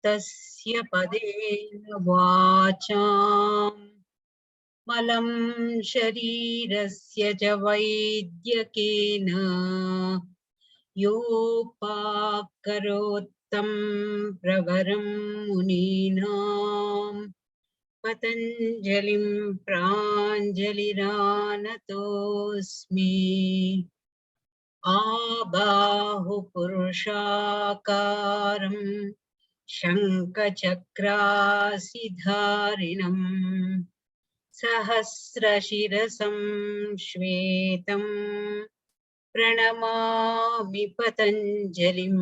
tasya padena vacham malam sharirasya ja vaidyakena yopakarottam pravaram muninam Patanjalim pranjaliranatosmi Abahu purushakaram Shankachakrasidharinam Sahasrashirasam Shvetam Pranamami Patanjalim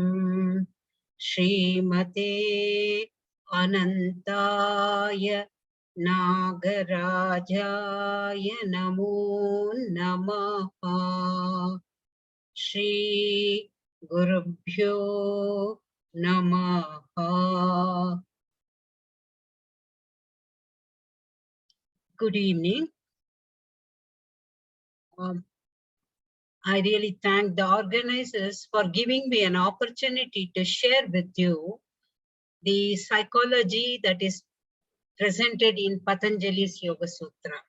Srimate Anantaya Nagarajaya Namo Namaha Shri Gurubhyo Namaha. Good evening. I really thank the organizers for giving me an opportunity to share with you the psychology that is presented in Patanjali's Yoga Sutra.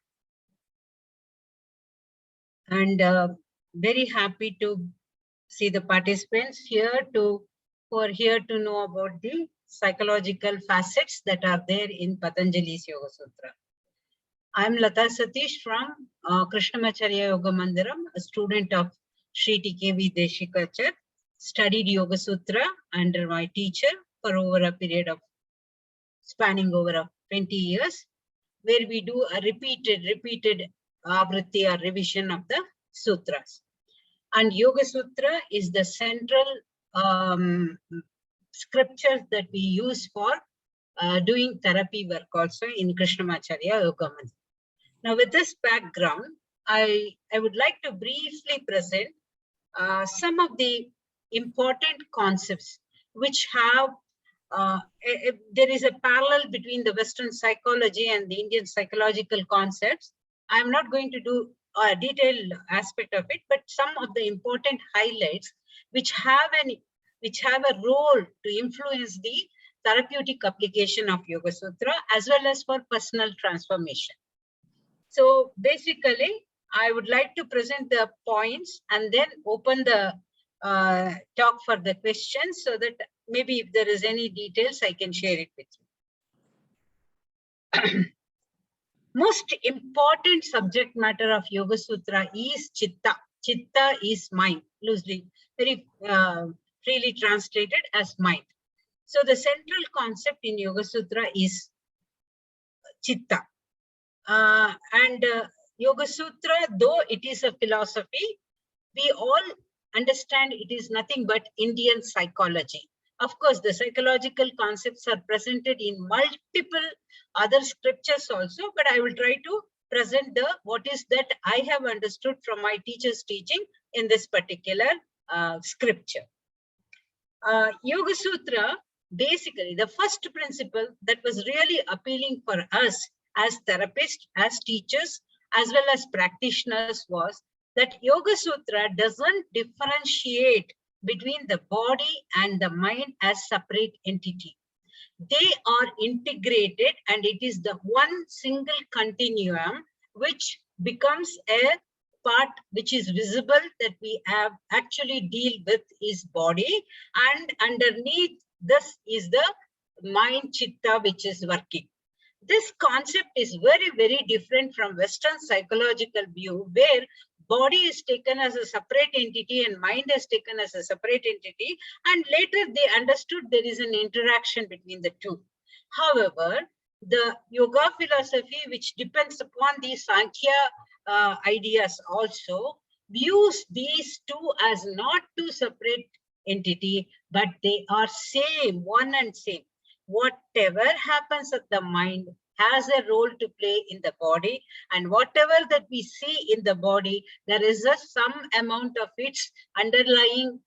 And very happy to see the participants here who are here to know about the psychological facets that are there in Patanjali's Yoga Sutra. I'm Latha Satish from Krishnamacharya Yoga Mandiram, a student of Sri T.K.V. Deshikachar, studied Yoga Sutra under my teacher for over a period of spanning over 20 years, where we do a repeated avritti or revision of the sutras. And Yoga Sutra is the central scriptures that we use for doing therapy work also in Krishnamacharya Yoga Mandiram. Now, with this background, I would like to briefly present some of the important concepts which have, there is a parallel between the Western psychology and the Indian psychological concepts. I'm not going to do a detailed aspect of it, but some of the important highlights which have a role to influence the therapeutic application of Yoga Sutra as well as for personal transformation. So basically, I would like to present the points and then open the talk for the questions so that maybe if there is any details, I can share it with you. Most important subject matter of Yoga Sutra is Chitta. Chitta is mind, loosely, very freely translated as mind. So the central concept in Yoga Sutra is Chitta. Yoga Sutra, though it is a philosophy, we all understand it is nothing but Indian psychology. Of course, the psychological concepts are presented in multiple other scriptures also, but I will try to present what is that I have understood from my teacher's teaching in this particular scripture. Yoga Sutra, basically, the first principle that was really appealing for us as therapists, as teachers, as well as practitioners was that Yoga Sutra doesn't differentiate between the body and the mind as separate entity. They are integrated and it is the one single continuum which becomes a part which is visible that we have actually deal with is body, and underneath this is the mind chitta which is working. This concept is very, very different from Western psychological view, where body is taken as a separate entity and mind is taken as a separate entity, and later they understood there is an interaction between the two. However, the yoga philosophy, which depends upon the Sankhya ideas also, views these two as not two separate entity, but they are same, one and same. Whatever happens at the mind has a role to play in the body, and whatever that we see in the body, there is some amount of its underlying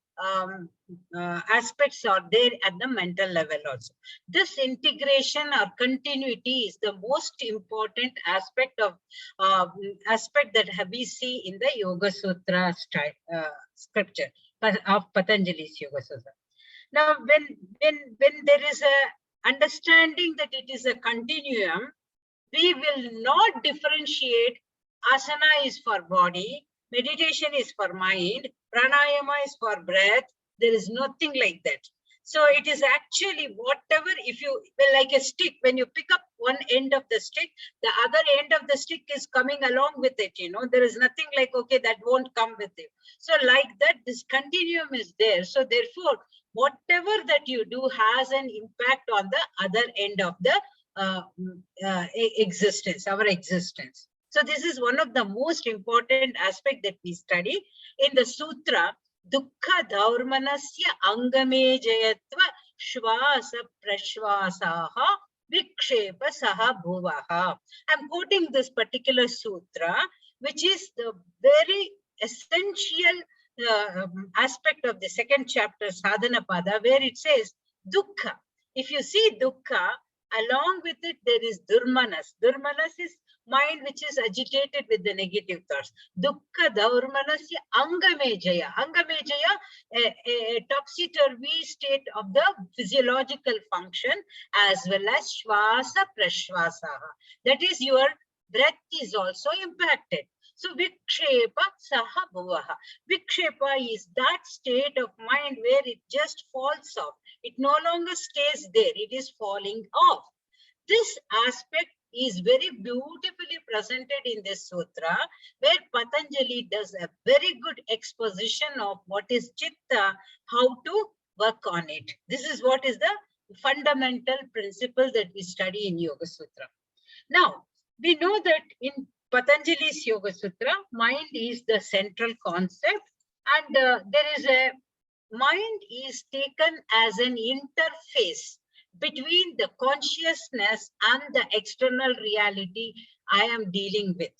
aspects are there at the mental level also. This integration or continuity is the most important aspect of that we see in the Yoga Sutra scripture of Patanjali's Yoga Sutra. Now, when there is a understanding that it is a continuum, we will not differentiate asana is for body, meditation is for mind, pranayama is for breath. There is nothing like that. So it is actually whatever, if you, well, like a stick, when you pick up one end of the stick, the other end of the stick is coming along with it, you know, there is nothing like, okay, that won't come with you. So like that, this continuum is there. So therefore, whatever that you do has an impact on the other end of the existence, our existence. So this is one of the most important aspect that we study in the sutra. Dukkha dhaurmanasya angame jayatva shvasa prashvasaha vikshepa saha bhuvaha. I'm quoting this particular sutra, which is the very essential aspect of the second chapter, Sadhana Pada, where it says dukkha. If you see dukkha, along with it, there is durmanas. Durmanas is mind which is agitated with the negative thoughts. Dukkha dhaurmanasya angamejaya. Angamejaya, a topsy-turvy state of the physiological function, as well as shvasa prashvasaha. That is, your breath is also impacted. So vikshepa saha bhuvaha. Vikshepa is that state of mind where it just falls off. It no longer stays there. It is falling off. This aspect is very beautifully presented in this sutra, where Patanjali does a very good exposition of what is chitta, how to work on it. This is what is the fundamental principle that we study in Yoga Sutra. Now, we know that in Patanjali's Yoga Sutra, mind is the central concept, and there is a mind is taken as an interface between the consciousness and the external reality I am dealing with.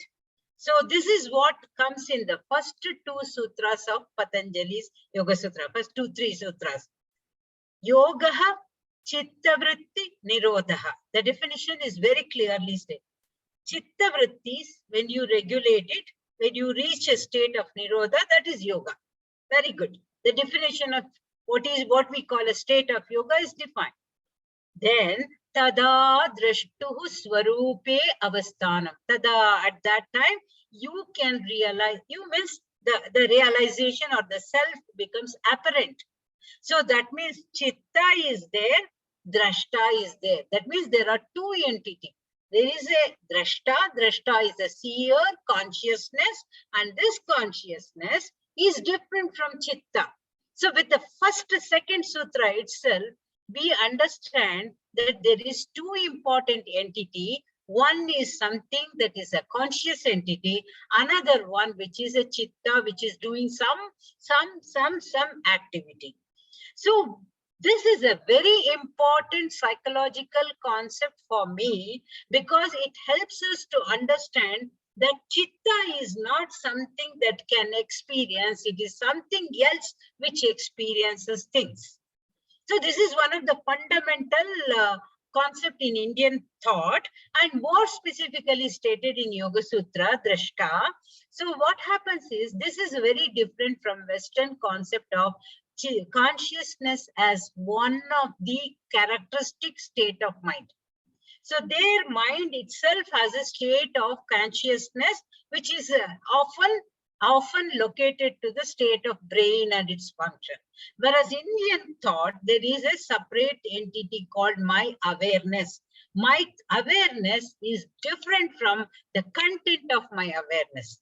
So this is what comes in the first two sutras of Patanjali's Yoga Sutra, first 2-3 sutras. Yogaha chitta vritti nirodhaha. The definition is very clearly stated. Chitta vrittis, when you regulate it, when you reach a state of nirodha, that is yoga. Very good. The definition of what we call a state of yoga is defined. Then tada drashtuhu swarupe avasthanam. Tada, at that time, you can realize, you means the realization or the self becomes apparent. So that means chitta is there, drashta is there. That means there are two entities. There is a drashta. Drashta is a seer, consciousness, and this consciousness is different from chitta. So with the second sutra itself, we understand that there is two important entity. One is something that is a conscious entity, another one which is a chitta, which is doing some activity. So this is a very important psychological concept for me, because it helps us to understand that chitta is not something that can experience, it is something else which experiences things. So this is one of the fundamental concept in Indian thought, and more specifically stated in Yoga Sutra, Drashta. So what happens is, this is very different from Western concept of consciousness as one of the characteristic state of mind. So their mind itself has a state of consciousness, which is often located to the state of brain and its function. Whereas Indian thought, there is a separate entity called my awareness. My awareness is different from the content of my awareness.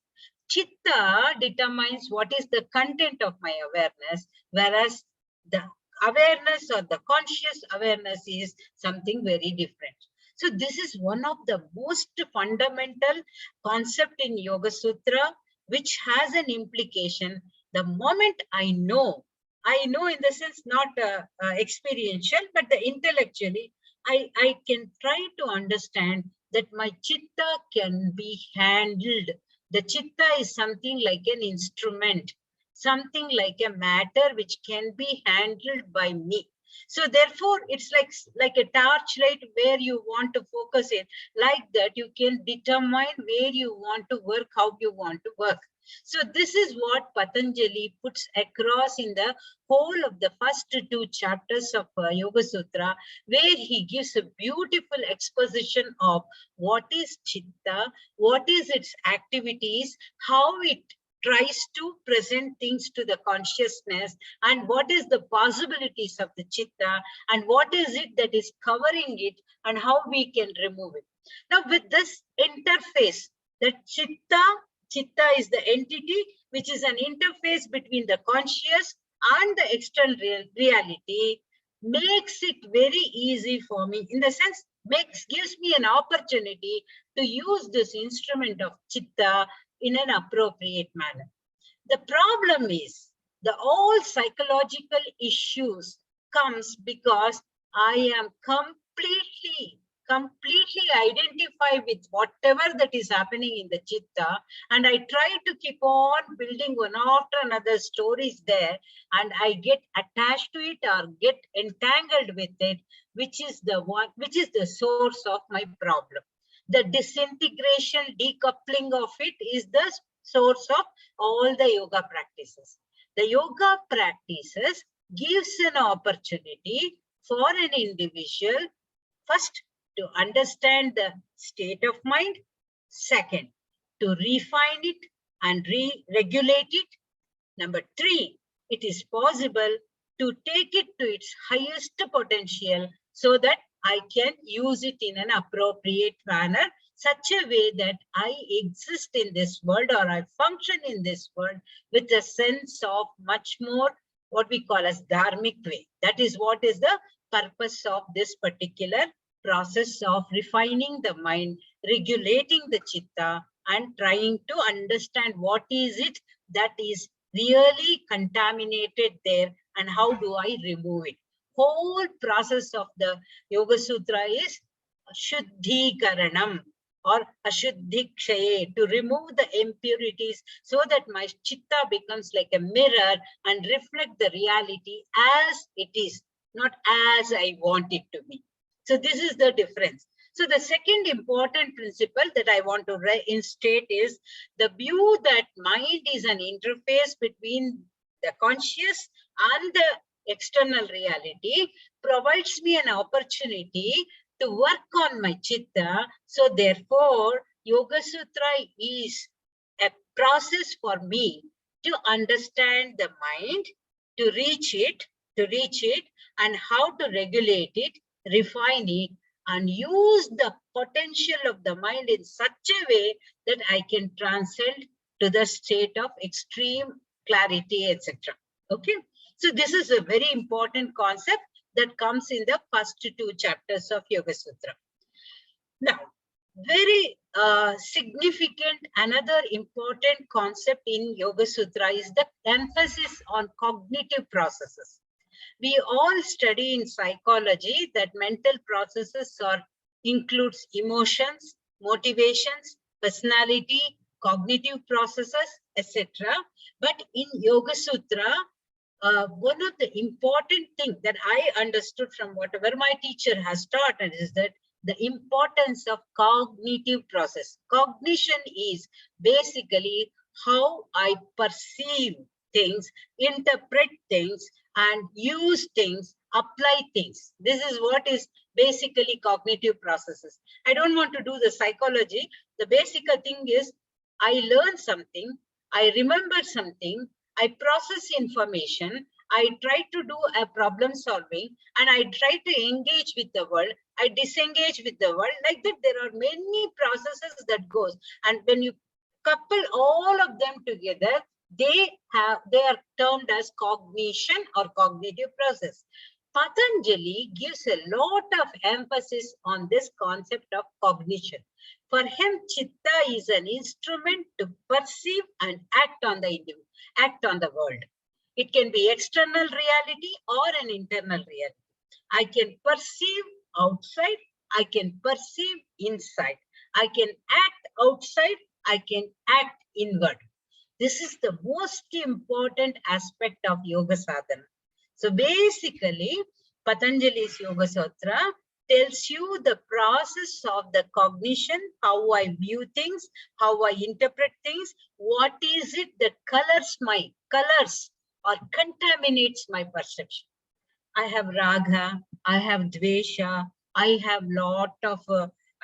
Chitta determines what is the content of my awareness, whereas the awareness or the conscious awareness is something very different. So this is one of the most fundamental concept in Yoga Sutra, which has an implication. The moment I know in the sense not experiential, but the intellectually, I can try to understand that my chitta can be handled. The chitta is something like an instrument, something like a matter which can be handled by me. So therefore, it's like a torchlight where you want to focus it. Like that, you can determine where you want to work, how you want to work. So this is what Patanjali puts across in the whole of the first two chapters of Yoga Sutra, where he gives a beautiful exposition of what is Chitta, what is its activities, how it tries to present things to the consciousness, and what is the possibilities of the Chitta, and what is it that is covering it, and how we can remove it. Now with this interface, the Chitta is the entity which is an interface between the conscious and the external reality, makes it very easy for me, in the sense gives me an opportunity to use this instrument of Chitta in an appropriate manner. The problem is all psychological issues comes because I am completely identify with whatever that is happening in the Chitta, and I try to keep on building one after another stories there, and I get attached to it or get entangled with it, which is the source of my problem. The disintegration, decoupling of it is the source of all the yoga practices. The yoga practices gives an opportunity for an individual, first, to understand the state of mind. Second, to refine it and regulate it. Number 3, it is possible to take it to its highest potential so that I can use it in an appropriate manner, such a way that I exist in this world, or I function in this world with a sense of much more what we call as dharmic way. That is what is the purpose of this particular process of refining the mind, regulating the Chitta, and trying to understand what is it that is really contaminated there and how do I remove it. Whole process of the Yoga Sutra is Shuddhikaranam or Ashuddhikshaye, to remove the impurities so that my Chitta becomes like a mirror and reflect the reality as it is, not as I want it to be. So this is the difference. So the second important principle that I want to reinstate is the view that mind is an interface between the conscious and the external reality provides me an opportunity to work on my Chitta. So therefore, Yoga Sutra is a process for me to understand the mind, to reach it, and how to regulate it, refine it, and use the potential of the mind in such a way that I can transcend to the state of extreme clarity, etc. Okay, so this is a very important concept that comes in the first two chapters of Yoga Sutra. Now, very significant, another important concept in Yoga Sutra is the emphasis on cognitive processes. We all study in psychology that mental processes includes emotions, motivations, personality, cognitive processes, etc. But in Yoga Sutra, one of the important things that I understood from whatever my teacher has taught is that the importance of cognitive process. Cognition is basically how I perceive things, interpret things, and use things, apply things. This is what is basically cognitive processes. I don't want to do the psychology. The basic thing is I learn something, I remember something, I process information, I try to do a problem solving, and I try to engage with the world. I disengage with the world. Like that, there are many processes that goes. And when you couple all of them together, they are termed as cognition or cognitive process. Patanjali gives a lot of emphasis on this concept of cognition. For him, Chitta is an instrument to perceive and act on the world. It can be external reality or an internal reality. I can perceive outside, I can perceive inside. I can act outside, I can act inward. This is the most important aspect of yoga sadhana. So basically, Patanjali's Yoga Sutra tells you the process of the cognition, how I view things, how I interpret things, what is it that colors or contaminates my perception. I have raga, I have dvesha, I have lot of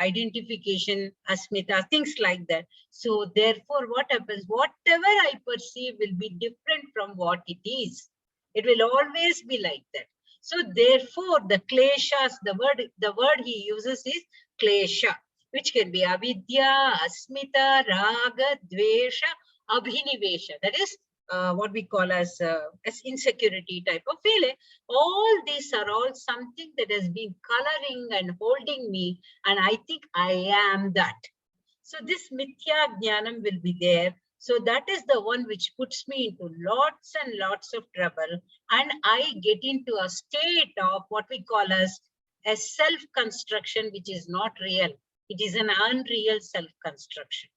identification, asmita, things like that. So therefore, what happens? Whatever I perceive will be different from what it is. It will always be like that. So therefore, the kleshas, the word he uses is klesha, which can be avidya, asmita, raga, dvesha, abhinivesha. That is what we call as insecurity type of feeling. All these are all something that has been coloring and holding me, and I think I am that. So this mithya jnanam will be there. So that is the one which puts me into lots and lots of trouble, and I get into a state of what we call as a self-construction, which is not real. It is an unreal self-construction.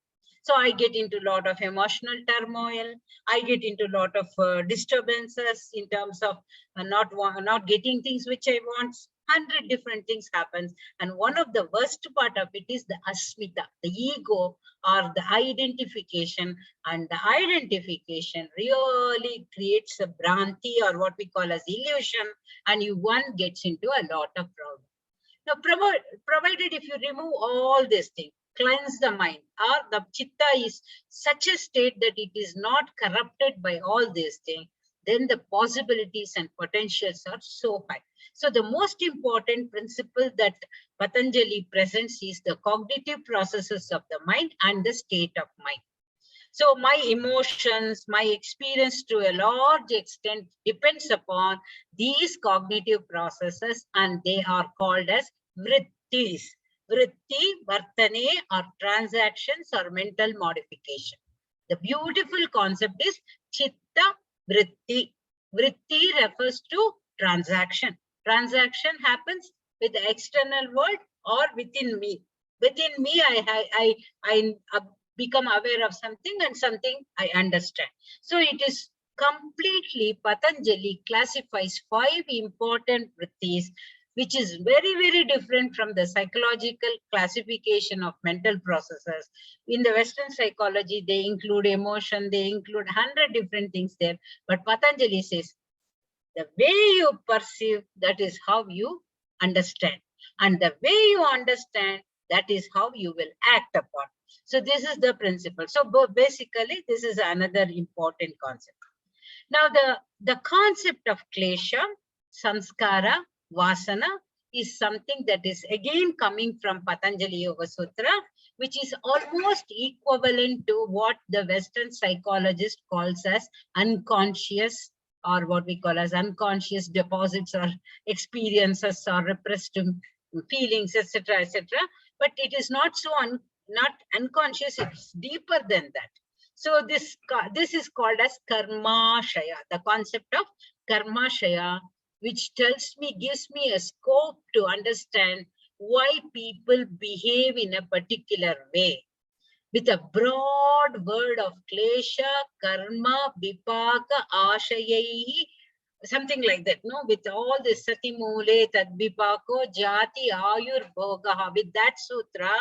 So I get into a lot of emotional turmoil. I get into a lot of disturbances in terms of not getting things which I want. 100 different things happens. And one of the worst part of it is the asmita, the ego or the identification. And the identification really creates a bhranti or what we call as illusion. And one gets into a lot of problems. Now, provided if you remove all these things, cleanse the mind, or the chitta is such a state that it is not corrupted by all these things, then the possibilities and potentials are so high. So the most important principle that Patanjali presents is the cognitive processes of the mind and the state of mind. So my emotions, my experience to a large extent depends upon these cognitive processes, and they are called as vrittis. Vritti, vartane, or transactions or mental modification. The beautiful concept is chitta vritti. Vritti refers to transaction. Transaction happens with the external world or within me. Within me, I become aware of something and something I understand. So it is completely, Patanjali classifies 5 important vrittis, which is very, very different from the psychological classification of mental processes. In the Western psychology, they include emotion, they include 100 different things there. But Patanjali says, the way you perceive, that is how you understand. And the way you understand, that is how you will act upon. So this is the principle. So basically, this is another important concept. Now, the concept of klesha, samskara, vasana is something that is again coming from Patanjali Yoga Sutra, which is almost equivalent to what the Western psychologist calls as unconscious, or what we call as unconscious deposits or experiences or repressed feelings, etc., etc. But it is not so not unconscious, it's deeper than that. So this is called as karma shaya, the concept of karma shaya, which gives me a scope to understand why people behave in a particular way. With a broad word of klesha, karma, vipaka, ashayayi, something like that, no? With all this satimule, tadvipako, jati, ayur, bhogaha, with that sutra,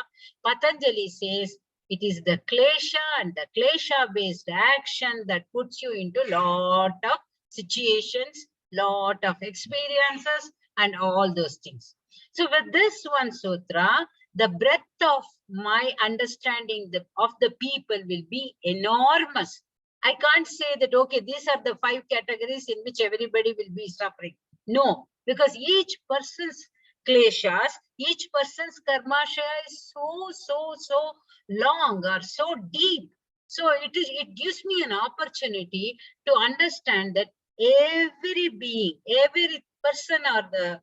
Patanjali says, it is the klesha and the klesha-based action that puts you into lot of situations, lot of experiences, and all those things. So with this one sutra, the breadth of my understanding of the people will be enormous. I can't say that, okay, these are the 5 categories in which everybody will be suffering. No, because each person's kleshas, each person's karmashaya is so long or so deep. So it gives me an opportunity to understand that every being, every person or the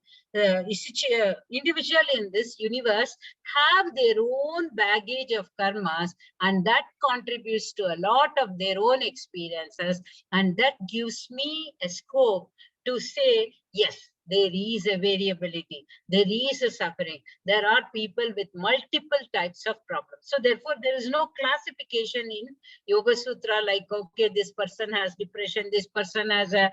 individual in this universe have their own baggage of karmas, and that contributes to a lot of their own experiences, and that gives me a scope to say, yes, there is a variability, there is a suffering. There are people with multiple types of problems. So therefore, there is no classification in Yoga Sutra like, okay, this person has depression, this person has a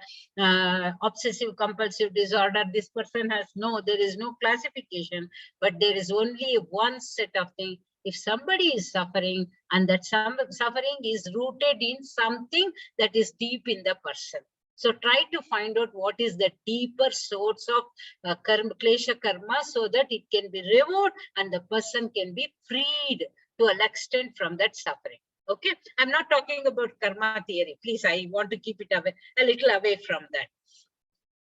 obsessive compulsive disorder, this person has, no, there is no classification, but there is only one set of things. If somebody is suffering and that some suffering is rooted in something that is deep in the person. So try to find out what is the deeper source of klesha karma so that it can be removed and the person can be freed to an extent from that suffering. Okay, I'm not talking about karma theory. Please, I want to keep it away, a little away from that.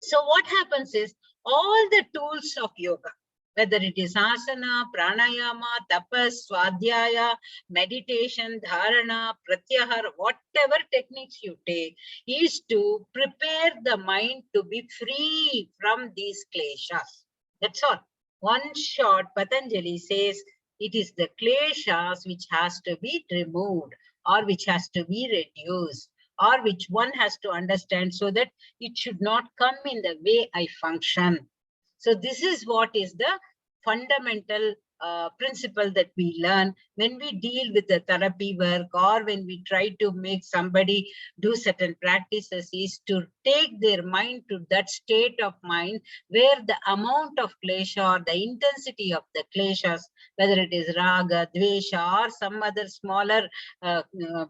So what happens is all the tools of yoga, whether it is asana, pranayama, tapas, swadhyaya, meditation, dharana, pratyahara, whatever techniques you take, is to prepare the mind to be free from these kleshas. That's all. One short, Patanjali says, it is the kleshas which has to be removed or which has to be reduced, or which one has to understand so that it should not come in the way I function. So this is what is the fundamental principle that we learn when we deal with the therapy work, or when we try to make somebody do certain practices, is to take their mind to that state of mind where the amount of klesha or the intensity of the kleshas, whether it is raga, dvesha, or some other smaller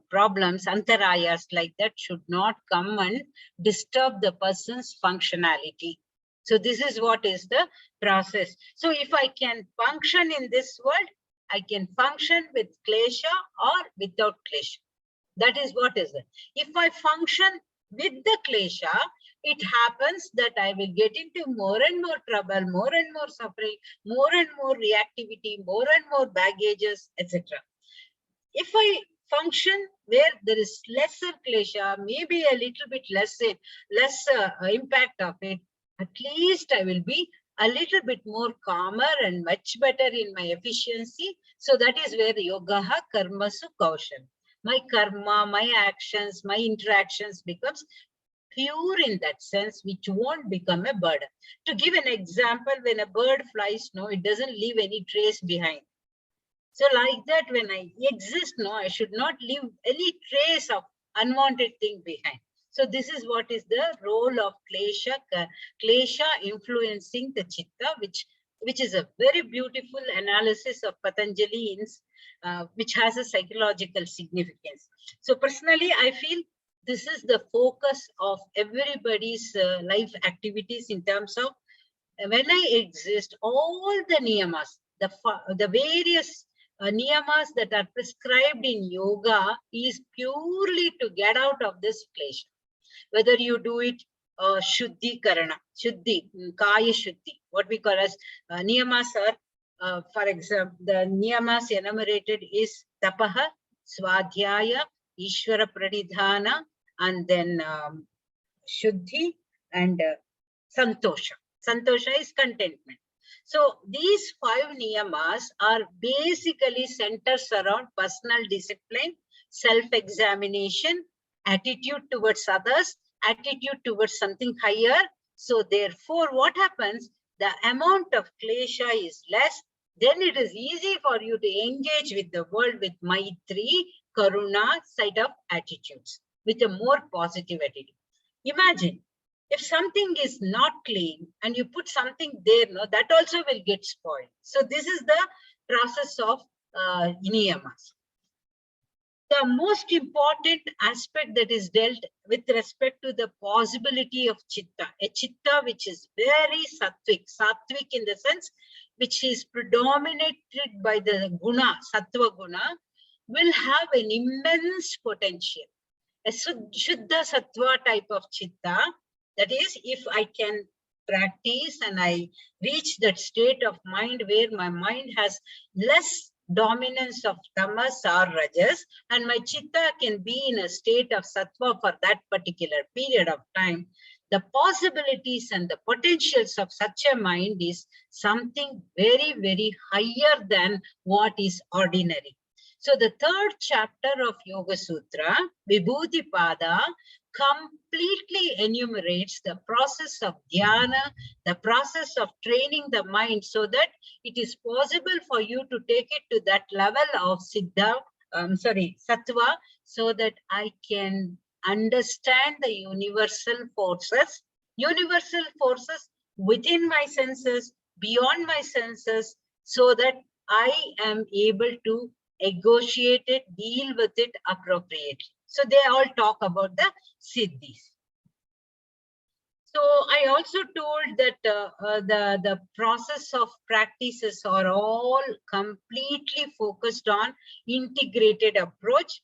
problems, antarayas like that, should not come and disturb the person's functionality. So this is what is the process. So if I can function in this world, I can function with klesha or without klesha. That is what is it. If I function with the klesha, it happens that I will get into more and more trouble, more and more suffering, more and more reactivity, more and more baggages, etc. If I function where there is lesser klesha, maybe a little bit less impact of it, at least I will be a little bit more calmer and much better in my efficiency. So that is where yoga karmasu kaushan. My karma, my actions, my interactions becomes pure in that sense, which won't become a burden. To give an example, when a bird flies, no, it doesn't leave any trace behind. So like that, when I exist, no, I should not leave any trace of unwanted thing behind. So this is what is the role of klesha influencing the chitta, which is a very beautiful analysis of Patanjali, which has a psychological significance. So personally, I feel this is the focus of everybody's life activities in terms of when I exist, all the niyamas, the various niyamas that are prescribed in yoga is purely to get out of this klesha. Whether you do it shuddhi karana, shuddhi, kaya shuddhi, what we call as niyamas are, for example, the niyamas enumerated is tapaha, swadhyaya, ishvara pranidhana, and then shuddhi and santosha. Santosha is contentment. So these 5 niyamas are basically centers around personal discipline, self-examination, attitude towards others, attitude towards something higher. So therefore, what happens? The amount of klesha is less. Then it is easy for you to engage with the world with maitri, karuna side of attitudes, with a more positive attitude. Imagine, if something is not clean and you put something there, no, that also will get spoiled. So this is the process of niyamas. The most important aspect that is dealt with respect to the possibility of chitta, a chitta which is very sattvic in the sense which is predominated by the guna, sattva guna, will have an immense potential. A shuddha sattva type of chitta, that is, if I can practice and I reach that state of mind where my mind has less dominance of tamas or rajas, and my chitta can be in a state of sattva for that particular period of time, the possibilities and the potentials of such a mind is something very, very higher than what is ordinary. So the 3rd chapter of Yoga Sutra, Vibhuti Pada, completely enumerates the process of dhyana, the process of training the mind so that it is possible for you to take it to that level of siddha, sattva, so that I can understand the universal forces within my senses, beyond my senses, so that I am able to negotiate it, deal with it appropriately. So they all talk about the siddhis. So I also told that the process of practices are all completely focused on integrated approach.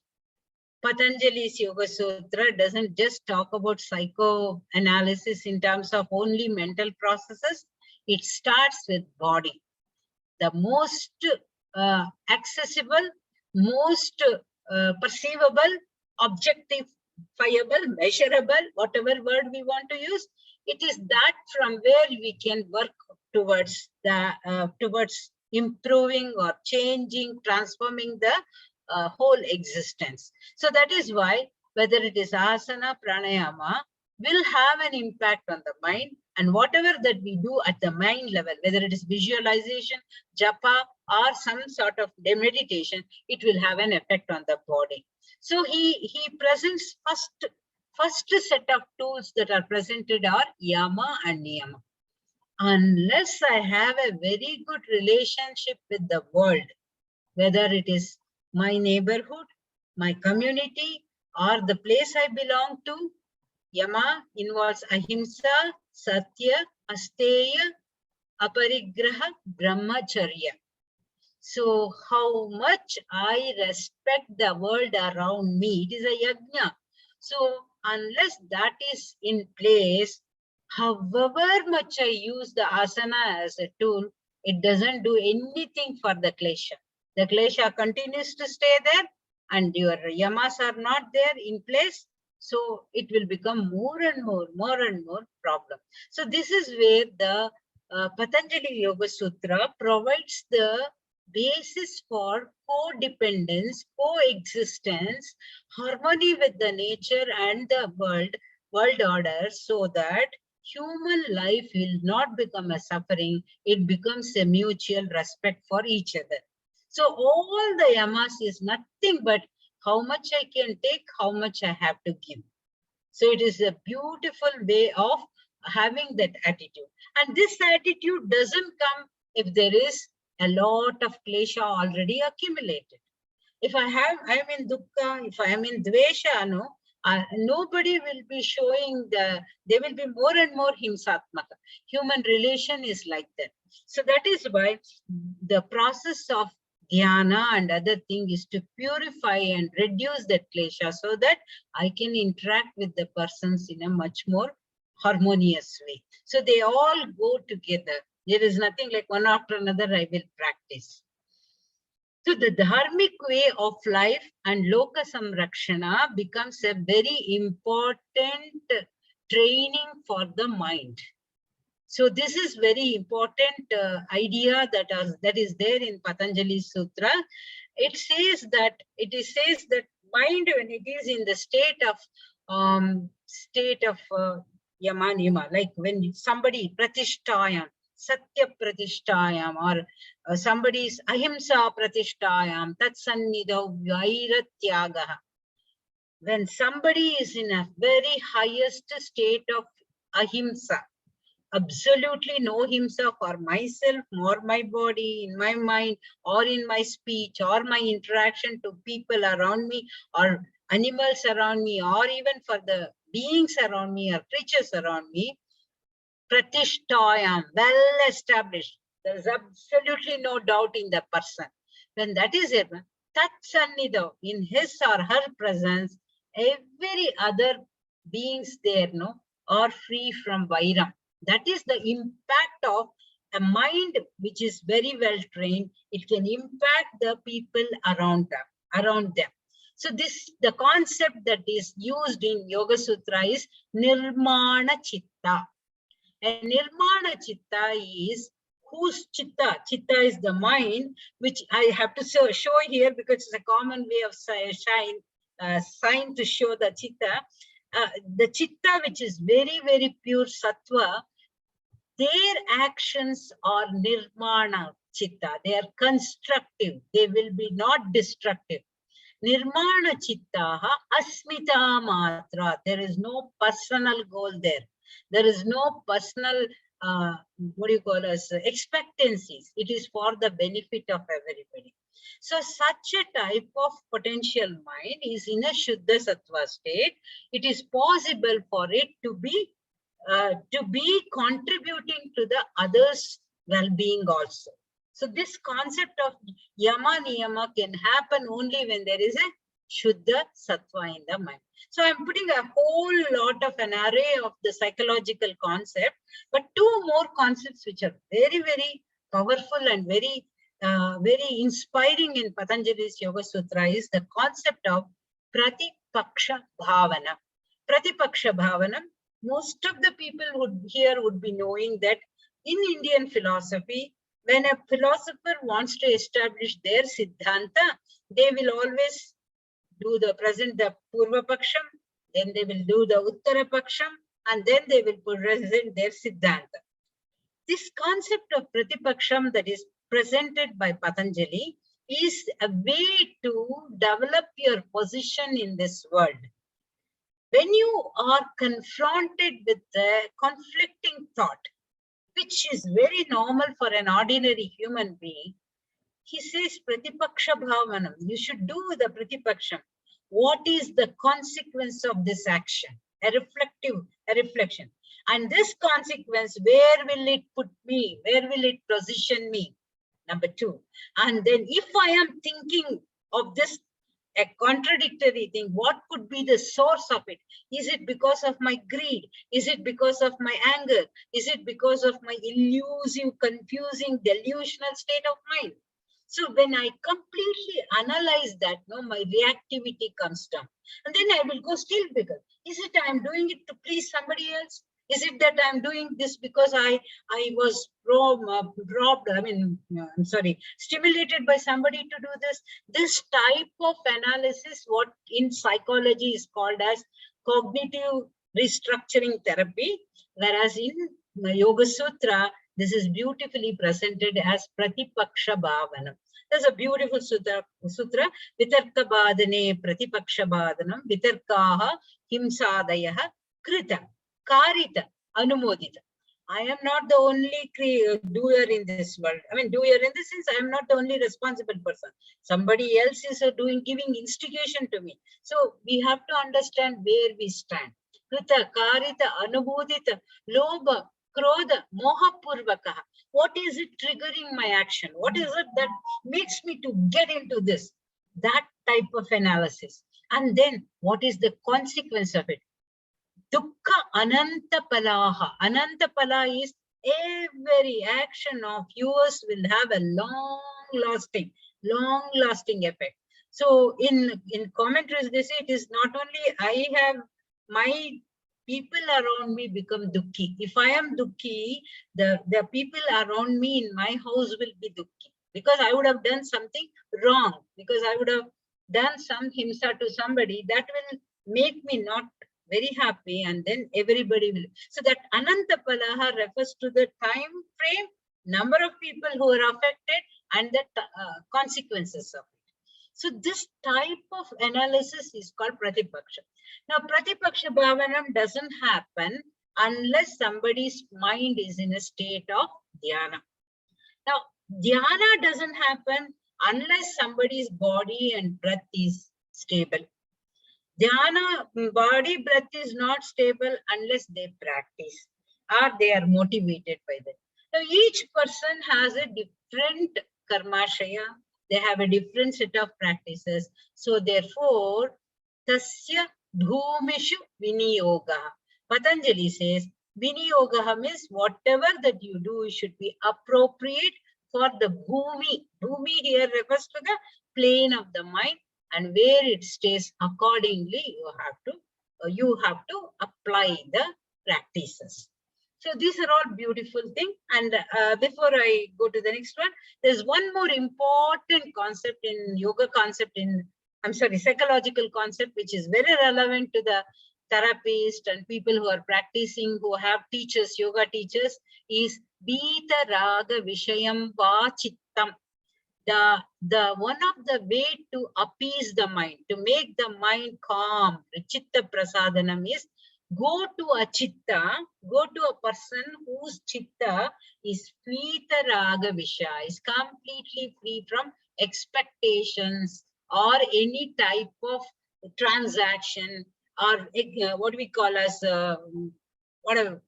Patanjali's Yoga Sutra doesn't just talk about psychoanalysis in terms of only mental processes. It starts with body. The most accessible, most perceivable, objectifiable, measurable, whatever word we want to use, it is that from where we can work towards towards improving or changing, transforming the whole existence. So that is why whether it is asana, pranayama, will have an impact on the mind, and whatever that we do at the mind level, whether it is visualization, japa, or some sort of meditation, it will have an effect on the body. So he presents first set of tools that are presented are yama and niyama. Unless I have a very good relationship with the world, whether it is my neighborhood, my community, or the place I belong to, yama involves ahimsa, satya, asteya, aparigraha, brahmacharya. So how much I respect the world around me, it is a yajna. So unless that is in place, however much I use the asana as a tool, it doesn't do anything for the klesha. The klesha continues to stay there, and your yamas are not there in place. So it will become more and more problem. So this is where the Patanjali Yoga Sutra provides the basis for codependence, coexistence, harmony with the nature and the world order, so that human life will not become a suffering, it becomes a mutual respect for each other. So all the yamas is nothing but how much I can take, how much I have to give. So it is a beautiful way of having that attitude. And this attitude doesn't come if there is a lot of klesha already accumulated. If I am in dukkha, if I am in dvesha, no, nobody will be showing there will be more and more himsatmaka. Human relation is like that. So that is why the process of dhyana and other thing is to purify and reduce that klesha so that I can interact with the persons in a much more harmonious way. So they all go together. There is nothing like one after another I will practice. So the dharmic way of life and loka samrakshana becomes a very important training for the mind. So this is very important idea that is there in Patanjali Sutra. It says that mind, when it is in the state of yama niyama, like when somebody pratishtayam, satya pratishtayam, or somebody's ahimsa pratishtayam, tatsannidau vairatyaga. When somebody is in a very highest state of ahimsa, absolutely no himsa for myself, or my body, in my mind, or in my speech, or my interaction to people around me, or animals around me, or even for the beings around me, or creatures around me. Pratishtayam, well established. There is absolutely no doubt in the person. When that is it, tatsannidau, in his or her presence, every other beings there, no, are free from vairam. That is the impact of a mind which is very well trained. It can impact the people around them. So the concept that is used in Yoga Sutra is nirmana chitta. And nirmana chitta is whose chitta? Chitta is the mind, which I have to show here because it's a common way of sign to show the chitta. The chitta, which is very, very pure sattva, their actions are nirmana chitta. They are constructive. They will be not destructive. Nirmana chittaha asmita matra. There is no personal goal there. There is no personal, what do you call us, expectancies. It is for the benefit of everybody. So such a type of potential mind is in a Shuddha Sattva state. It is possible for it to be contributing to the others' well-being also. So this concept of yama niyama can happen only when there is a Shuddha Sattva in the mind. So I'm putting a whole lot of an array of the psychological concept, but two more concepts which are very, very powerful and very, very inspiring in Patanjali's Yoga Sutra is the concept of Pratipaksha Bhavana. Pratipaksha Bhavana, most of the people here would be knowing that in Indian philosophy, when a philosopher wants to establish their Siddhanta, they will always do the Purva Paksham, then they will do the Uttara Paksham, and then they will present their Siddhanta. This concept of Pratipaksham that is presented by Patanjali is a way to develop your position in this world. When you are confronted with the conflicting thought, which is very normal for an ordinary human being, he says Pratipaksha Bhavanam. You should do the Pratipaksham. What is the consequence of this action? A reflection. And this consequence, where will it put me? Where will it position me? Number two. And then if I am thinking of this, a contradictory thing, what could be the source of it? Is it because of my greed? Is it because of my anger? Is it because of my elusive, confusing, delusional state of mind? So when I completely analyze that, no, my reactivity comes down. And then I will go still bigger. Is it I'm doing it to please somebody else? Is it that I'm doing this because I was stimulated by somebody to do this? This type of analysis, what in psychology is called as cognitive restructuring therapy, whereas in Yoga Sutra, this is beautifully presented as Pratipaksha Bhavana. There's a beautiful sutra, Vitarka Badane Pratipaksha Bhadanam, Vitarkaha Himsadayaha Krita. Karita, Anumodita. I am not the only doer in this world. I mean, doer in the sense, I am not the only responsible person. Somebody else is giving instigation to me. So we have to understand where we stand. Krita, Karita, Anumodita, Loba, Krodha, Moha Purvakaha. What is it triggering my action? What is it that makes me to get into this? That type of analysis. And then what is the consequence of it? Dukkha Anantapalaha. Anantapala is every action of yours will have a long-lasting effect. So in commentaries, they say it is not only I have my people around me become dukkhi. If I am dukkhi, the people around me in my house will be dukkhi. Because I would have done something wrong. Because I would have done some himsa to somebody that will make me not very happy, and then everybody will. So that Anantapalaha refers to the time frame, number of people who are affected, and the consequences of it. So this type of analysis is called Pratipaksha. Now, Pratipaksha Bhavanam doesn't happen unless somebody's mind is in a state of dhyana. Now, dhyana doesn't happen unless somebody's body and breath is stable. Dhyana, body breath is not stable unless they practice or they are motivated by that. Now, each person has a different karmashaya. They have a different set of practices. So, therefore, tasya bhumishu viniyoga. Patanjali says, viniyoga means whatever that you do should be appropriate for the bhumi. Bhumi here refers to the plane of the mind. And where it stays accordingly, you have to apply the practices. So these are all beautiful things. And before I go to the next one, there's one more important concept in yoga concept psychological concept, which is very relevant to the therapists and people who are practicing, who have teachers, yoga teachers, is Vita Raga Vishayam Va Chittam. The one of the way to appease the mind, to make the mind calm, Chitta Prasadanam, is go to a chitta, go to a person whose chitta is Vita Raga Visha, is completely free from expectations or any type of transaction, or what we call as whatever.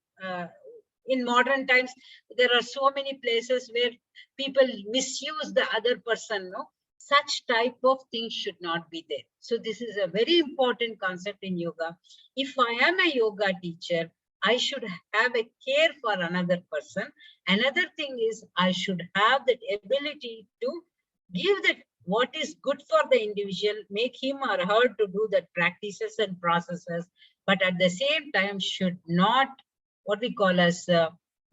In modern times, there are so many places where people misuse the other person. No, such type of things should not be there. So this is a very important concept in yoga. If I am a yoga teacher, I should have a care for another person. Another thing is I should have that ability to give that what is good for the individual, make him or her to do that practices and processes, but at the same time should not what we call as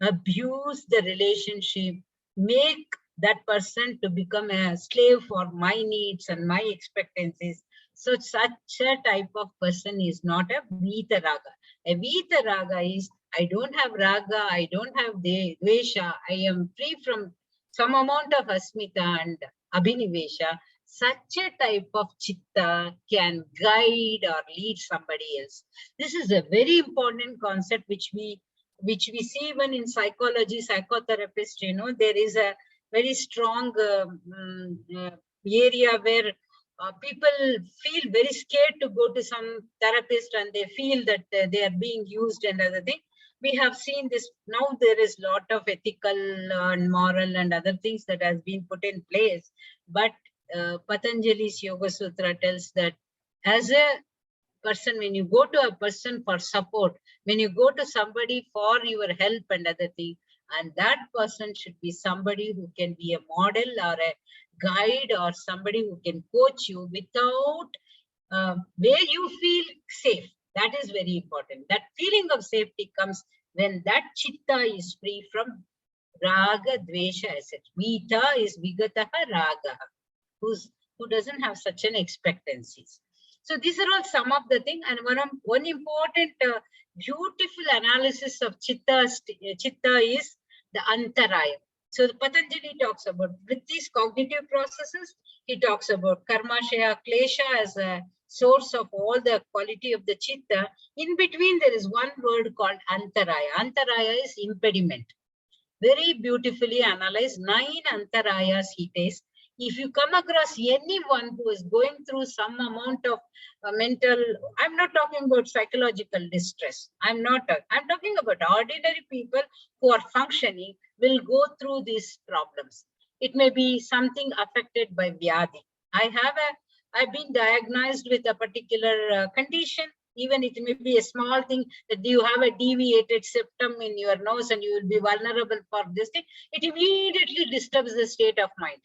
abuse the relationship, make that person to become a slave for my needs and my expectancies. So such a type of person is not a Vita Raga. A Vita Raga is, I don't have Raga, I don't have Dvesha, I am free from some amount of Asmita and Abhinivesha. Such a type of chitta can guide or lead somebody else. This is a very important concept which we see even in psychology, psychotherapists. There is a very strong area where people feel very scared to go to some therapist, and they feel that they are being used and other thing. We have seen this now. There is a lot of ethical and moral and other things that has been put in place, but Patanjali's Yoga Sutra tells that as a person, when you go to a person for support, when you go to somebody for your help and other thing, and that person should be somebody who can be a model or a guide or somebody who can coach you without where you feel safe. That is very important. That feeling of safety comes when that chitta is free from raga, dvesha, etc. Vita is vigataha raga, who doesn't have such an expectancies. So these are all some of the things, and one important beautiful analysis of chitta is the antaraya. So Patanjali talks about with these cognitive processes. He talks about karma, shaya, klesha as a source of all the quality of the chitta. In between, there is one word called antaraya. Antaraya is impediment. Very beautifully analyzed. 9 antarayas he takes. If you come across anyone who is going through some amount of mental, I'm not talking about psychological distress. I'm talking about ordinary people who are functioning will go through these problems. It may be something affected by Vyadi. I've been diagnosed with a particular condition. Even it may be a small thing that you have a deviated septum in your nose and you will be vulnerable for this thing. It immediately disturbs the state of mind.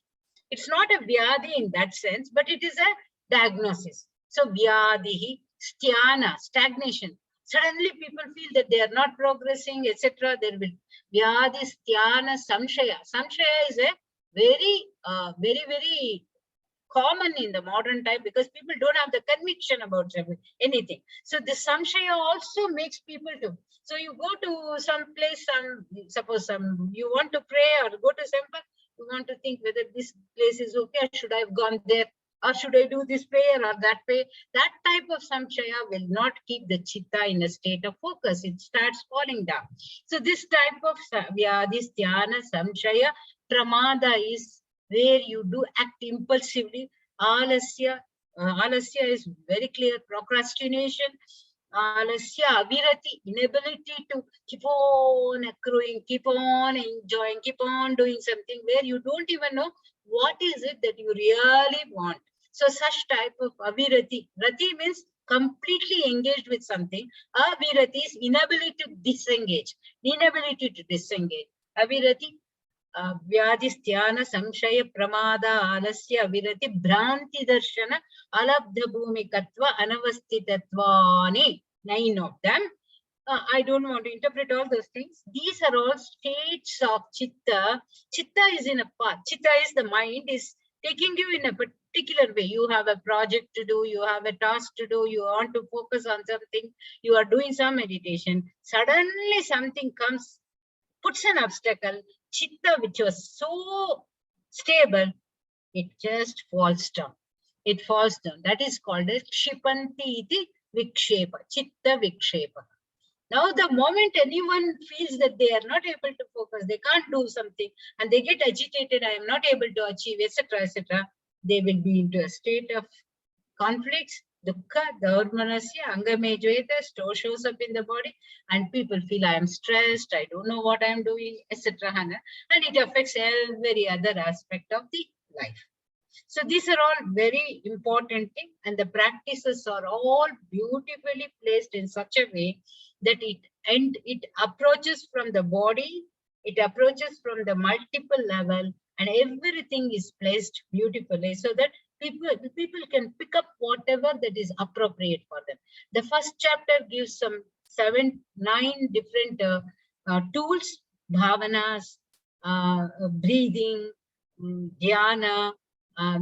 It's not a vyadi in that sense, but it is a diagnosis. So vyadihi, sthana, stagnation. Suddenly people feel that they are not progressing, etc. There will vyadi, sthana, samshaya. Samshaya is a very common in the modern time because people don't have the conviction about anything. So the samshaya also makes people to. So you go to some place and suppose you want to pray or go to temple. You want to think whether this place is okay, should I have gone there, or should I do this prayer or that prayer? That type of samshaya will not keep the chitta in a state of focus. It starts falling down. So this type of vyadi, dhyana, samshaya, pramada is where you do act impulsively. Alasya is very clear, procrastination. Alasya, avirati, inability to keep on accruing, keep on enjoying, keep on doing something where you don't even know what is it that you really want. So such type of avirati. Rati means completely engaged with something. Avirati is inability to disengage. Inability to disengage. Avirati, vyadi, sthana, samshaya, pramada, alasya, avirati, bhranti darshana, alabdha bhumikatva, anavastitatvani. 9 of them. I don't want to interpret all those things. These are all states of chitta. Chitta is in a path. Chitta is the mind, is taking you in a particular way. You have a project to do, you have a task to do, you want to focus on something, you are doing some meditation. Suddenly something comes, puts an obstacle, chitta, which was so stable, it just falls down. It falls down. That is called as kshipanti iti vikshepa, chitta vikshepa. Now, the moment anyone feels that they are not able to focus, they can't do something, and they get agitated, I am not able to achieve, etc., they will be into a state of conflicts, dukkha, daurmanasya, angamejveta, shows up in the body, and people feel I am stressed, I don't know what I am doing, etc. And it affects every other aspect of the life. So these are all very important things, and the practices are all beautifully placed in such a way that it approaches from the body, it approaches from the multiple level, and everything is placed beautifully so that people can pick up whatever that is appropriate for them. The first chapter gives some 9 different tools, bhavanas, breathing, dhyana,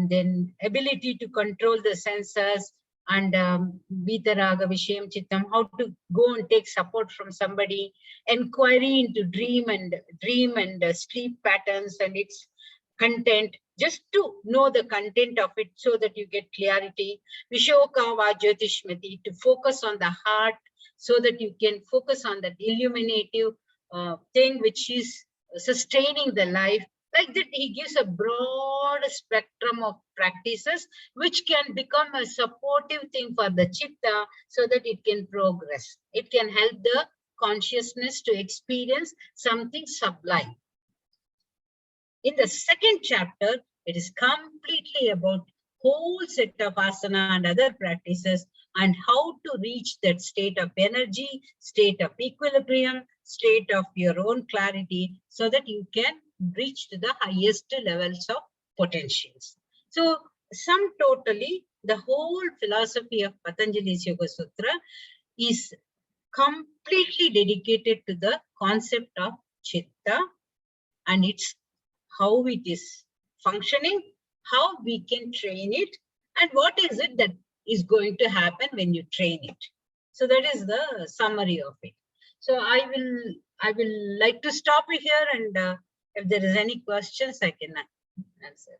then ability to control the senses, and vitaraga vishayam chittam, how to go and take support from somebody, inquiry into dream and sleep patterns and its content, just to know the content of it so that you get clarity. Vishoka vajyotishmati, to focus on the heart so that you can focus on that illuminative thing which is sustaining the life. Like that, he gives a broad spectrum of practices which can become a supportive thing for the chitta so that it can progress. It can help the consciousness to experience something sublime. In the second chapter, it is completely about whole set of asana and other practices and how to reach that state of energy, state of equilibrium, state of your own clarity, so that you can reach to the highest levels of potentials. So, sum totally, the whole philosophy of Patanjali's Yoga Sutra is completely dedicated to the concept of chitta and its how it is functioning, how we can train it, and what is it that is going to happen when you train it. So that is the summary of it. So I will like to stop it here, and if there is any questions, I can answer.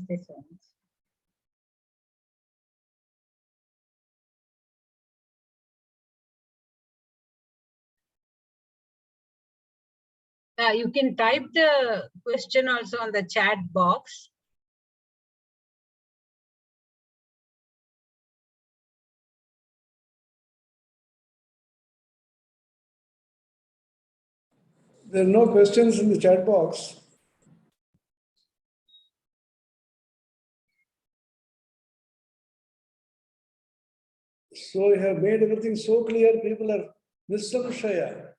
This one. You can type the question also on the chat box. There are no questions in the chat box. So you have made everything so clear, people are Shaya.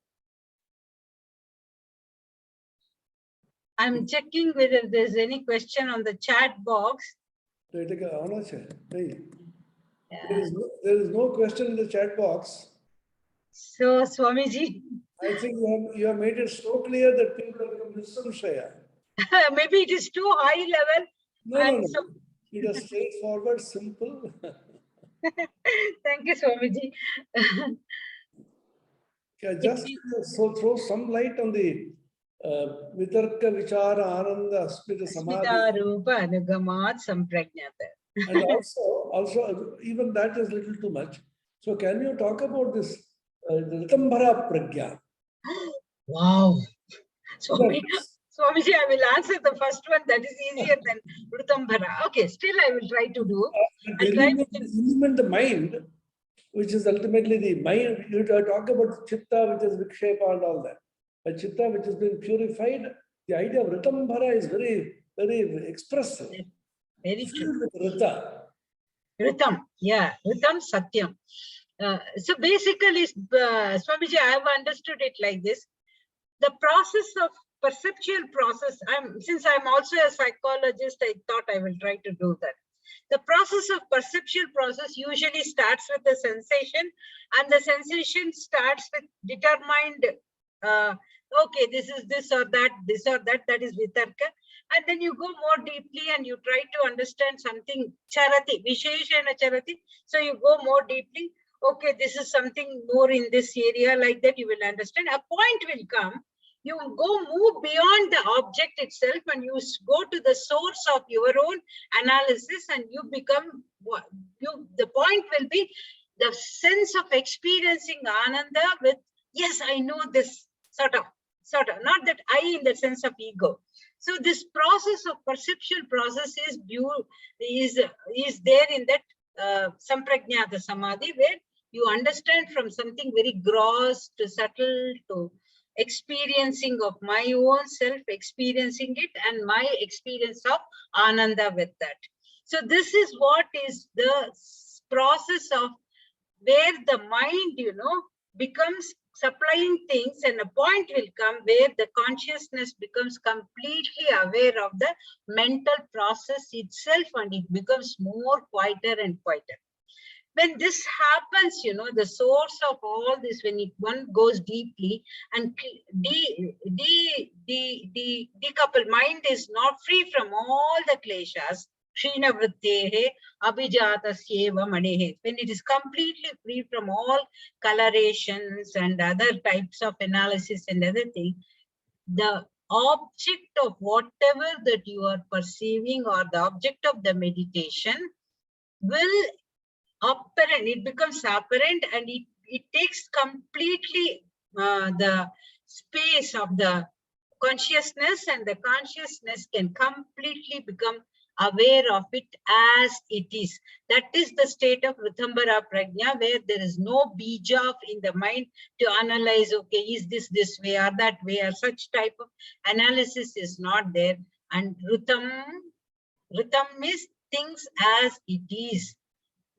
I'm checking whether there's any question on the chat box. There is no question in the chat box. So, Swamiji. I think you have made it so clear that people become Shaya. Maybe it is too high level. No. So it is straightforward, simple. Thank you, Swamiji. Just so throw some light on the Vitarka Vichara Ananda Asmita Samadhi. Rupa Anugamat Sampragnata. And also, even that is little too much. So can you talk about this Ritambhara Pragya? Wow. Swamiji, I will answer the first one. That is easier than Ritambhara. Okay, still I will try to do. The mind, which is ultimately the mind. You talk about chitta, which is vikshepa and all that. a chitta which has been purified, the idea of Ritambhara is very, very expressive. Very true. Filled with Rita. Ritam, yeah, Ritam Satyam. So basically, Swamiji, I have understood it like this. The process of perceptual process, since I'm also a psychologist, I thought I will try to do that. The process of perceptual process usually starts with a sensation, and the sensation starts with determined, okay, this is this or that, that is vitarka. And then you go more deeply and you try to understand something, charati, visheshana charati. So you go more deeply, okay, this is something more in this area, like that you will understand. A point will come, you go move beyond the object itself and you go to the source of your own analysis, and you become, the point will be the sense of experiencing Ananda with, yes, I know this, sort of, not that I in the sense of ego. So this process of perceptual process is there in that Samprajnata Samadhi, where you understand from something very gross to subtle to experiencing of my own self, experiencing it, and my experience of Ananda with that. So this is what is the process of where the mind, becomes supplying things, and a point will come where the consciousness becomes completely aware of the mental process itself, and it becomes more quieter and quieter. When this happens, the source of all this, when one goes deeply and decouple, mind is not free from all the kleshas, Srinavrittehe, Abhijatasyeva Manehe. When it is completely free from all colorations and other types of analysis and other things, the object of whatever that you are perceiving or the object of the meditation will apparent, it becomes apparent, and it takes completely the space of the consciousness, and the consciousness can completely become aware of it as it is. That is the state of Ritambhara Prajna, where there is no bija in the mind to analyze, okay, is this way or that way, or such type of analysis is not there. And Ritam is things as it is.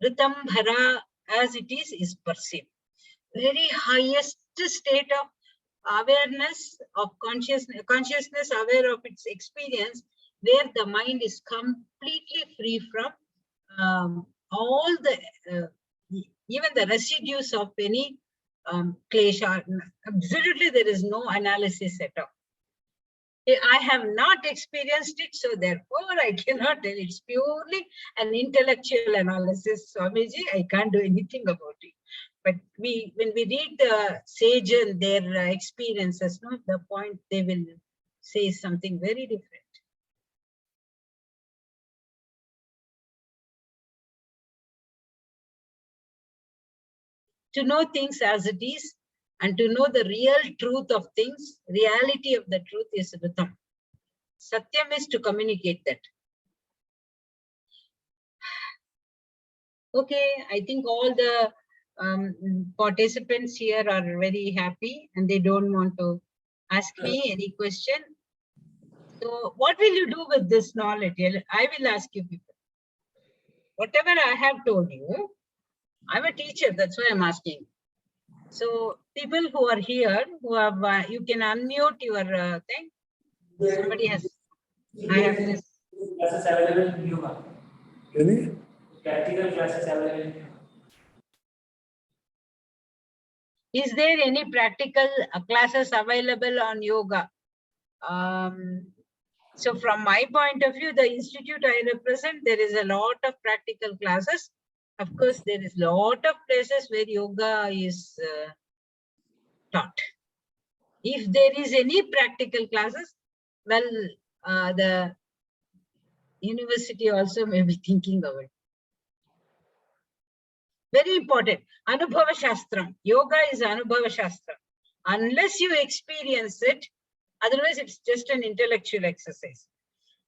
Ritambhara as it is perceived. Very highest state of awareness of consciousness aware of its experience, where the mind is completely free from all the, even the residues of any klesha. Absolutely, there is no analysis at all. I have not experienced it, so therefore I cannot tell. It's purely an intellectual analysis, Swamiji. I can't do anything about it. But when we read the sage and their experiences, the point they will say something very different. To know things as it is, and to know the real truth of things, reality of the truth is Ritam. Satyam is to communicate that. Okay, I think all the participants here are very happy and they don't want to ask me any question. So what will you do with this knowledge? I will ask you people. Whatever I have told you, I'm a teacher, that's why I'm asking. So people who are here, who have, you can unmute your thing. Somebody has, I have this. Classes available in yoga. Any? Practical classes available in yoga. Is there any practical classes available on yoga? So from my point of view, the institute I represent, there is a lot of practical classes. Of course, there is a lot of places where yoga is taught. If there is any practical classes, well, the university also may be thinking of it. Very important. Anubhava Shastram. Yoga is Anubhava Shastram. Unless you experience it, otherwise it's just an intellectual exercise.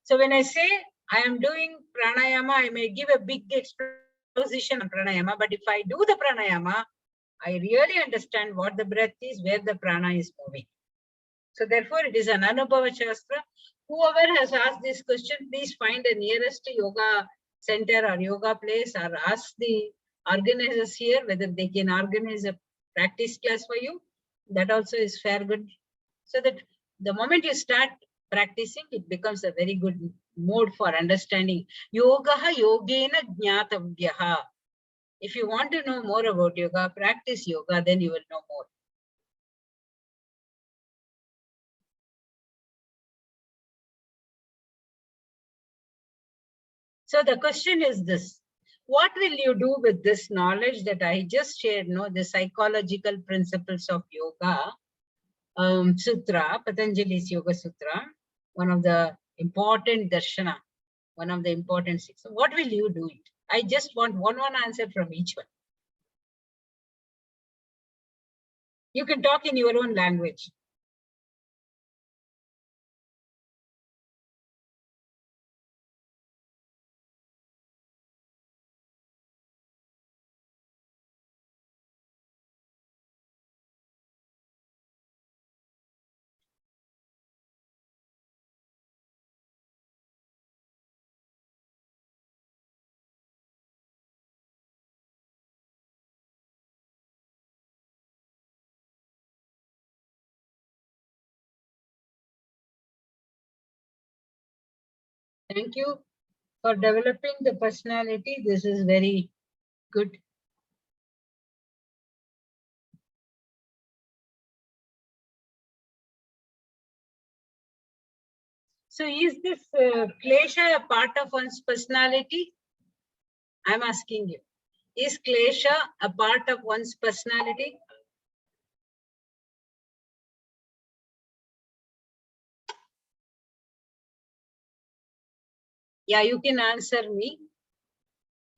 So when I say I am doing pranayama, I may give a big exposition on pranayama, but if I do the pranayama, I really understand what the breath is, where the prana is moving. So therefore, it is an Anubhava Shastra. Whoever has asked this question, please find the nearest yoga center or yoga place, or ask the organizers here whether they can organize a practice class for you. That also is fair good. So that the moment you start practicing, it becomes a very good mode for understanding. Yogaha yogena jnatavyaha. If you want to know more about yoga, practice yoga, then you will know more. So the question is this: what will you do with this knowledge that I just shared? No, the psychological principles of yoga sutra, Patanjali's Yoga Sutra, one of the important darshana, one of the important six. So what will you do it? I just want one answer from each one. You can talk in your own language. Thank you for developing the personality. This is very good. So is this klesha a part of one's personality? I'm asking you. Is klesha a part of one's personality? Yeah, you can answer me.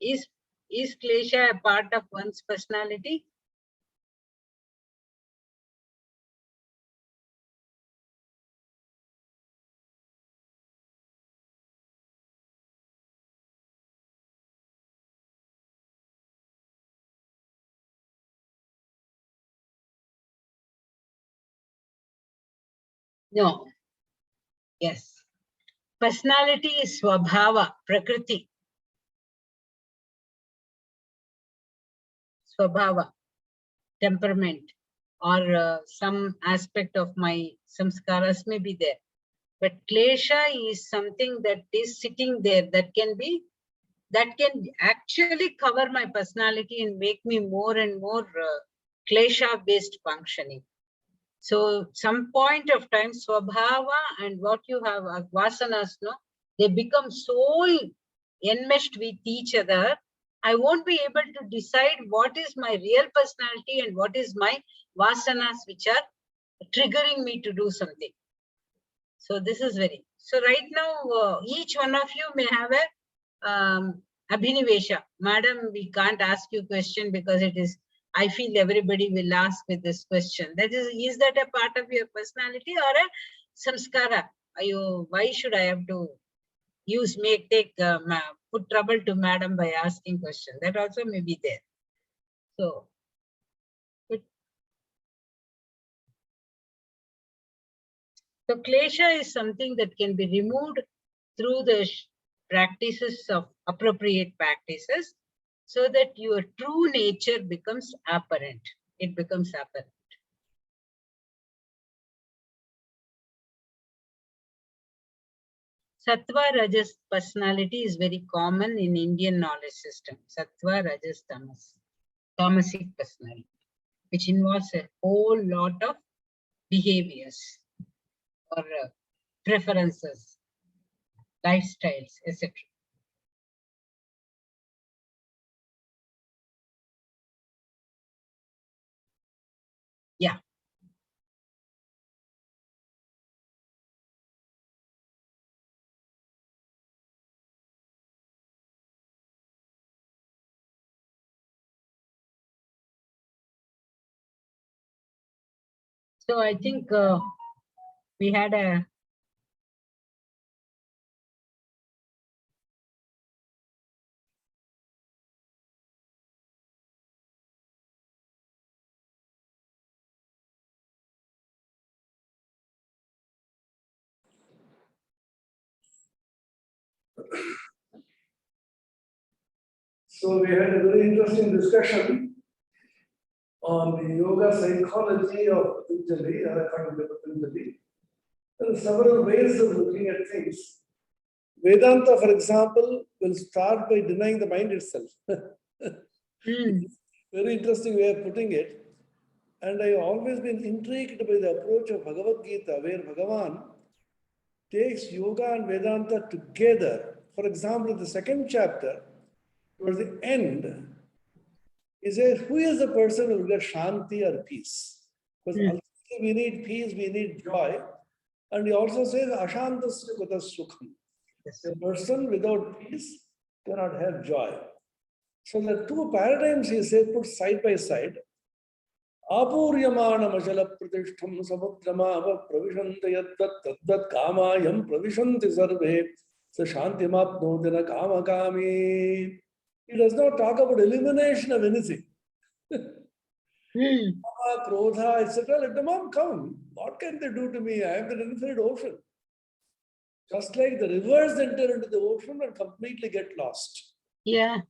Is klesha a part of one's personality? No. Yes. Personality is swabhava, prakriti. Swabhava, temperament, or some aspect of my samskaras may be there. But klesha is something that is sitting there that can actually cover my personality and make me more and more klesha based functioning. So some point of time, swabhava and what you have, vasanas, no, they become so enmeshed with each other. I won't be able to decide what is my real personality and what is my vasanas, which are triggering me to do something. So this is very, so right now, each one of you may have a abhinivesha. Madam, we can't ask you question because it is, I feel everybody will ask with this question. That is that a part of your personality or a samskara? Why should I have to put trouble to madam by asking question? That also may be there. So, so klesha is something that can be removed through the practices of appropriate practices, so that your true nature becomes apparent. It becomes apparent. Sattva Rajas personality is very common in Indian knowledge system. Sattva Rajas Tamas, tamasic personality, which involves a whole lot of behaviors or preferences, lifestyles, etc. Yeah. So I think we had a So we had a very interesting discussion on the yoga psychology of Patanjali. I can't remember Patanjali. There are several ways of looking at things. Vedanta, for example, will start by denying the mind itself. Very interesting way of putting it. And I've always been intrigued by the approach of Bhagavad Gita, where Bhagavan takes yoga and Vedanta together. For example, in the second chapter, towards the end, he says, who is the person who will get shanti or peace? Because ultimately we need peace, we need joy. And he also says, ashantasya kuta sukham. A person without peace cannot have joy. So the two paradigms he says put side by side. Apuryamana machala pratishtham samudrama pravishanti yadvat tadvat kamayam pravishanti sarve sa shantimatnodina kama kami. He does not talk about elimination of anything. Krodha, etc. Let them all come. What can they do to me? I am the infinite ocean. Just like the rivers enter into the ocean and completely get lost. Yeah.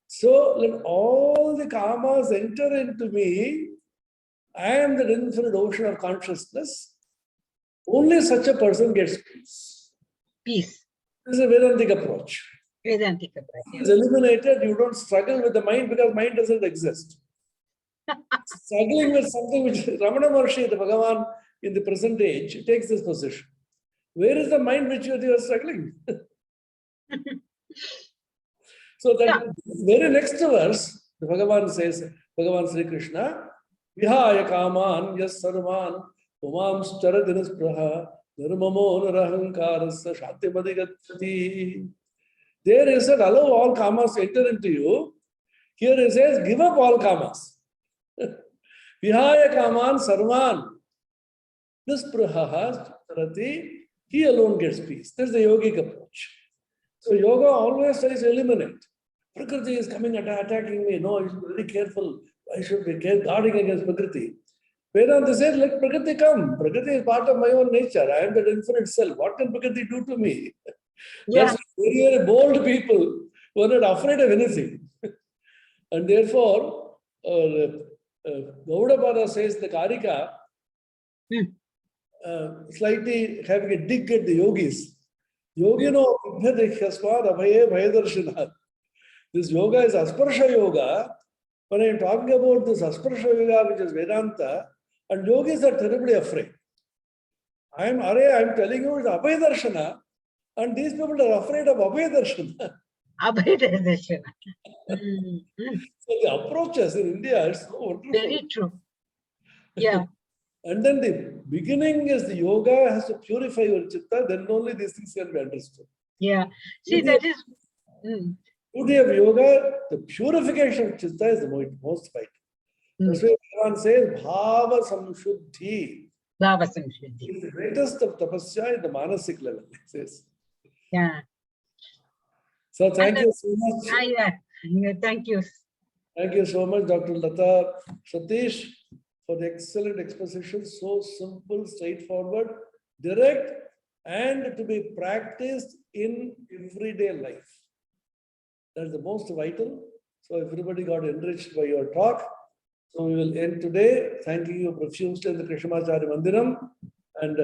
So let all the kamas enter into me. I am the infinite ocean of consciousness. Only such a person gets peace. Peace. This is a Vedantic approach. Vedantic approach. It's eliminated. You don't struggle with the mind because mind doesn't exist. Struggling with something which Ramana Maharshi, the Bhagavan in the present age, takes this position. Where is the mind which you are struggling? So that very next verse, the Bhagavan says, Bhagavan Sri Krishna, Vihaya kaman yas sarvan umam staradinas praha nirmamo narahankarasa shanti madhigachati. There he said, allow all kamas to enter into you. Here he says, give up all kamas. Vihaya kaman sarvan. This praha starati, he alone gets peace. That's the yogic approach. So yoga always tries to eliminate. Prakriti is coming attacking me. No, I should be very careful. I should be guarding against Prakriti. Vedanta says, let Prakriti come. Prakriti is part of my own nature. I am that infinite self. What can Prakriti do to me? Yeah. That's very, very bold people who are not afraid of anything. And therefore, Gaudapada says the Karika, slightly having a dig at the yogis. Yogino Vidhyadikhyaswad Abhaye Bhayadarshinath. This yoga is Asparsha Yoga. When I am talking about this Asparsha Yoga, which is Vedanta, and yogis are terribly afraid. I am telling you it's Abhay Darshana, and these people are afraid of Abhay Darshana. Abhay Darshana. So the approaches in India is so wonderful. Very true. Yeah. And then the beginning is the yoga has to purify your chitta, then only these things can be understood. Yeah. See, that is. Beauty of yoga, the purification of chitta is the most vital. That's why Bhagavan says, Bhava Samshuddhi. Bhava Samshuddhi. It's the greatest of tapasya at the manasik level, it says. Yeah. So thank you so much. Yeah. Thank you. Thank you so much, Dr. Latha, Satish, for the excellent exposition. So simple, straightforward, direct, and to be practiced in everyday life. That's the most vital. So everybody got enriched by your talk. So we will end today. Thanking you profusely in the Krishnamacharya Mandiram and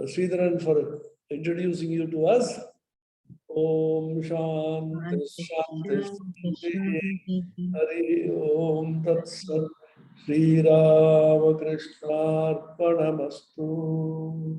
Sridharan for introducing you to us. Om Shanti Shanti Shanti Hari Om Tat Sat Shri Ramakrishna Arpanamastu.